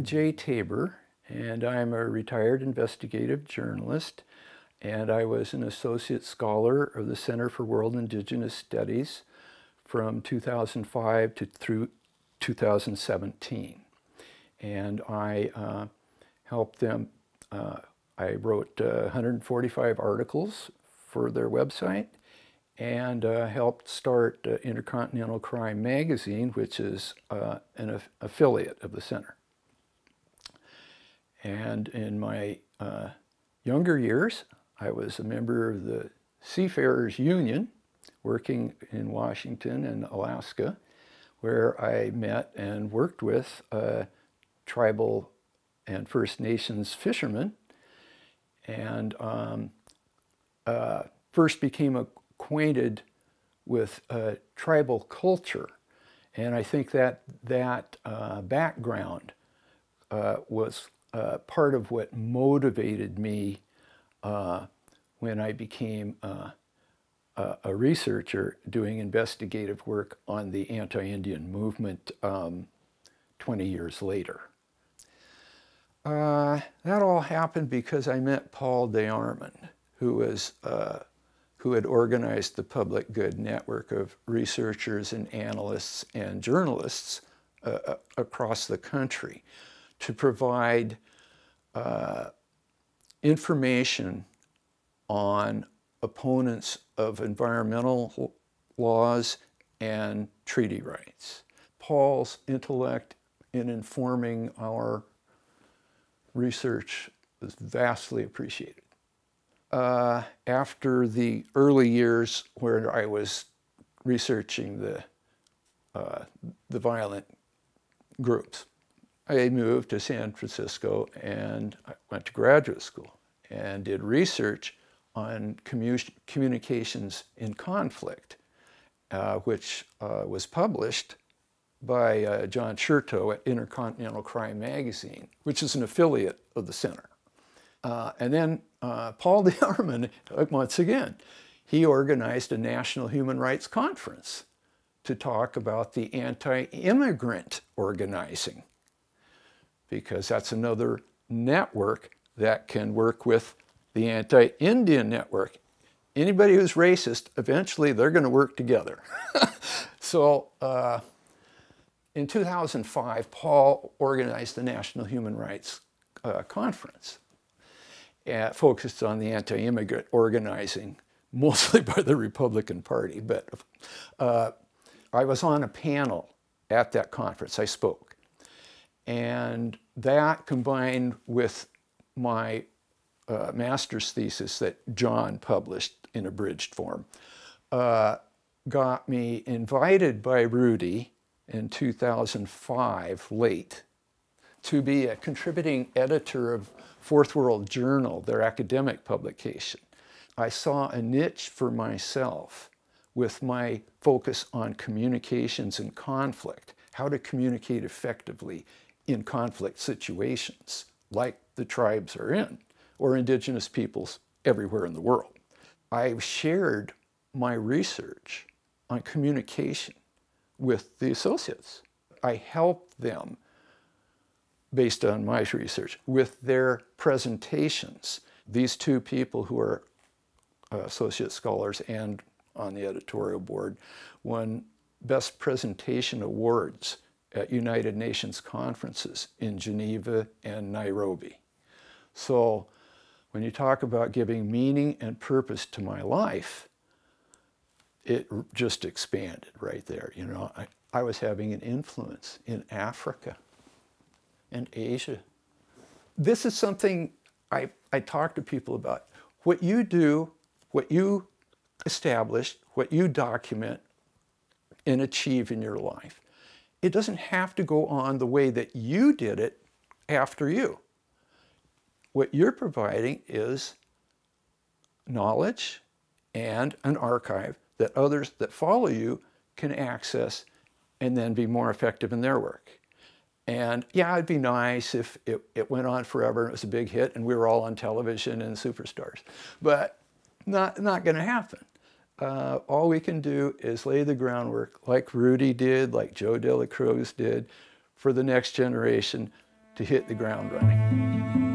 Jay Taber, and I'm a retired investigative journalist, and I was an associate scholar of the Center for World Indigenous Studies from 2005 through 2017. And I helped them, I wrote 145 articles for their website, and helped start Intercontinental Crime Magazine, which is an affiliate of the center. And in my younger years, I was a member of the Seafarers Union, working in Washington and Alaska, where I met and worked with tribal and First Nations fishermen, and first became acquainted with tribal culture. And I think that background was part of what motivated me when I became a researcher doing investigative work on the anti-Indian movement 20 years later. That all happened because I met Paul DeArmond, who had organized the Public Good Network of researchers and analysts and journalists across the country to provide information on opponents of environmental laws and treaty rights. Paul's intellect in informing our research was vastly appreciated. After the early years where I was researching the violent groups, I moved to San Francisco and I went to graduate school and did research on communications in conflict, which was published by John Chertow at Intercontinental Crime Magazine, which is an affiliate of the center. And then Paul DeArmond, once again, he organized a national human rights conference to talk about the anti-immigrant organizing, because that's another network that can work with the anti-Indian network. Anybody who's racist, eventually they're going to work together. So in 2005, Paul organized the National Human Rights Conference, focused on the anti-immigrant organizing, mostly by the Republican Party. But I was on a panel at that conference. I spoke. And that, combined with my master's thesis that John published in abridged form, got me invited by Rudy in 2005, late, to be a contributing editor of Fourth World Journal, their academic publication. I saw a niche for myself with my focus on communications and conflict, how to communicate effectively in conflict situations like the tribes are in, or indigenous peoples everywhere in the world. I shared my research on communication with the associates. I helped them, based on my research, with their presentations. These two people who are associate scholars and on the editorial board won Best Presentation Awards at United Nations conferences in Geneva and Nairobi. So when you talk about giving meaning and purpose to my life, it just expanded right there. You know, I was having an influence in Africa and Asia. This is something I talk to people about. What you do, what you establish, what you document and achieve in your life, it doesn't have to go on the way that you did it after you. What you're providing is knowledge and an archive that others that follow you can access and then be more effective in their work. And yeah, it'd be nice if it went on forever and it was a big hit and we were all on television and superstars, but not going to happen. All we can do is lay the groundwork like Rudy did, like Joe De La Cruz did, for the next generation to hit the ground running.